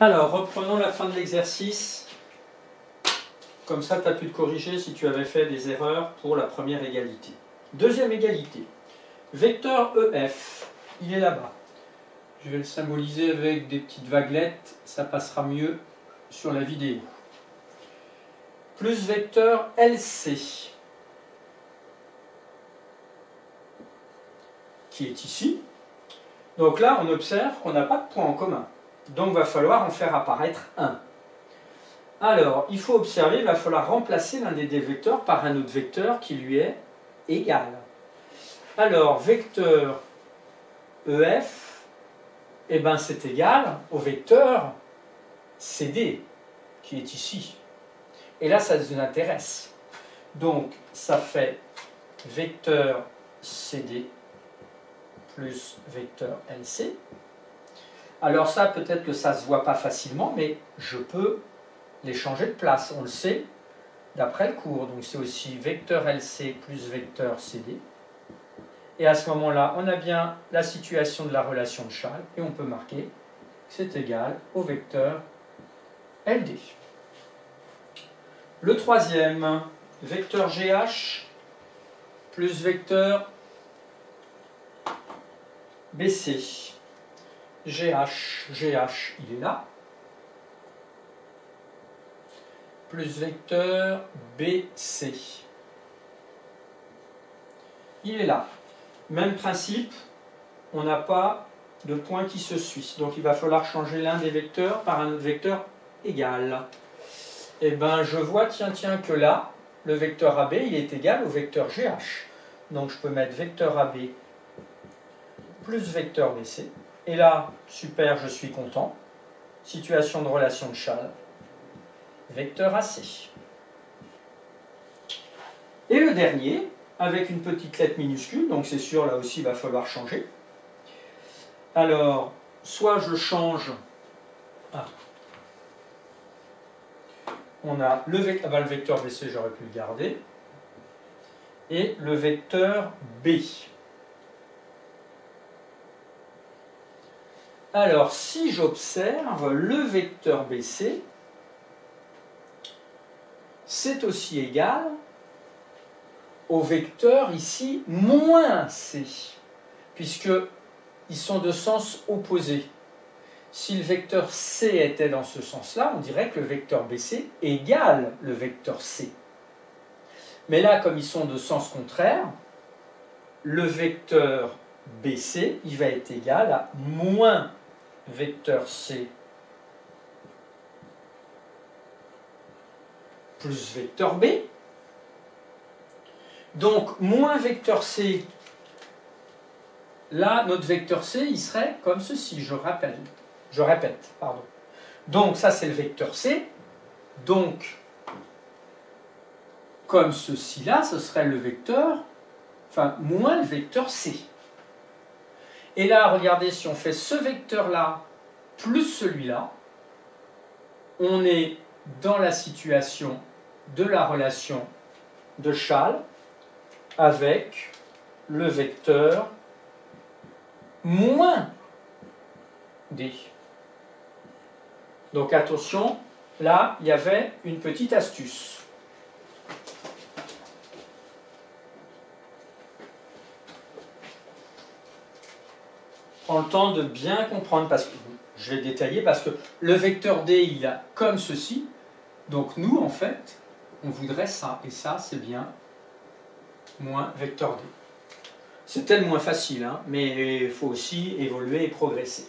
Alors, reprenons la fin de l'exercice. Comme ça, tu as pu te corriger si tu avais fait des erreurs pour la première égalité. Deuxième égalité. Vecteur EF, il est là-bas. Je vais le symboliser avec des petites vaguelettes, ça passera mieux sur la vidéo. Plus vecteur LC, qui est ici. Donc là, on observe qu'on n'a pas de point en commun. Donc, il va falloir en faire apparaître un. Alors, il faut observer, il va falloir remplacer l'un des deux vecteurs par un autre vecteur qui lui est égal. Alors, vecteur EF, eh ben, c'est égal au vecteur CD, qui est ici. Et là, ça nous intéresse. Donc, ça fait vecteur CD plus vecteur LC. Alors ça, peut-être que ça ne se voit pas facilement, mais je peux les changer de place. On le sait d'après le cours. Donc c'est aussi vecteur LC plus vecteur CD. Et à ce moment-là, on a bien la situation de la relation de Schall et on peut marquer que c'est égal au vecteur LD. Le troisième, vecteur GH plus vecteur BC. GH, il est là. Plus vecteur BC. Il est là. Même principe, on n'a pas de point qui se suit. Donc il va falloir changer l'un des vecteurs par un autre vecteur égal. Et bien je vois, tiens, que là, le vecteur AB, il est égal au vecteur GH. Donc je peux mettre vecteur AB plus vecteur BC. Et là, super, je suis content. Situation de relation de Schall. Vecteur AC. Et le dernier, avec une petite lettre minuscule, donc c'est sûr, là aussi, il va falloir changer. Alors, soit je change... On a le vecteur BC, j'aurais pu le garder. Et le vecteur B. Alors, si j'observe le vecteur BC, c'est aussi égal au vecteur ici moins C, puisqu'ils sont de sens opposé. Si le vecteur C était dans ce sens-là, on dirait que le vecteur BC égale le vecteur C. Mais là, comme ils sont de sens contraire, le vecteur BC, il va être égal à moins vecteur C plus vecteur B. Donc, moins vecteur C, là, notre vecteur C, il serait comme ceci, je répète, pardon. Donc, ça, c'est le vecteur C. Donc, comme ceci, là, ce serait le vecteur, enfin, moins le vecteur C. Et là, regardez, si on fait ce vecteur-là plus celui-là, on est dans la situation de la relation de Schall avec le vecteur moins D. Donc attention, là, il y avait une petite astuce. Prends le temps de bien comprendre, parce que je vais détailler, parce que le vecteur D, il a comme ceci. Donc nous, en fait, on voudrait ça. Et ça, c'est bien moins vecteur D. C'est tellement moins facile, hein, mais il faut aussi évoluer et progresser.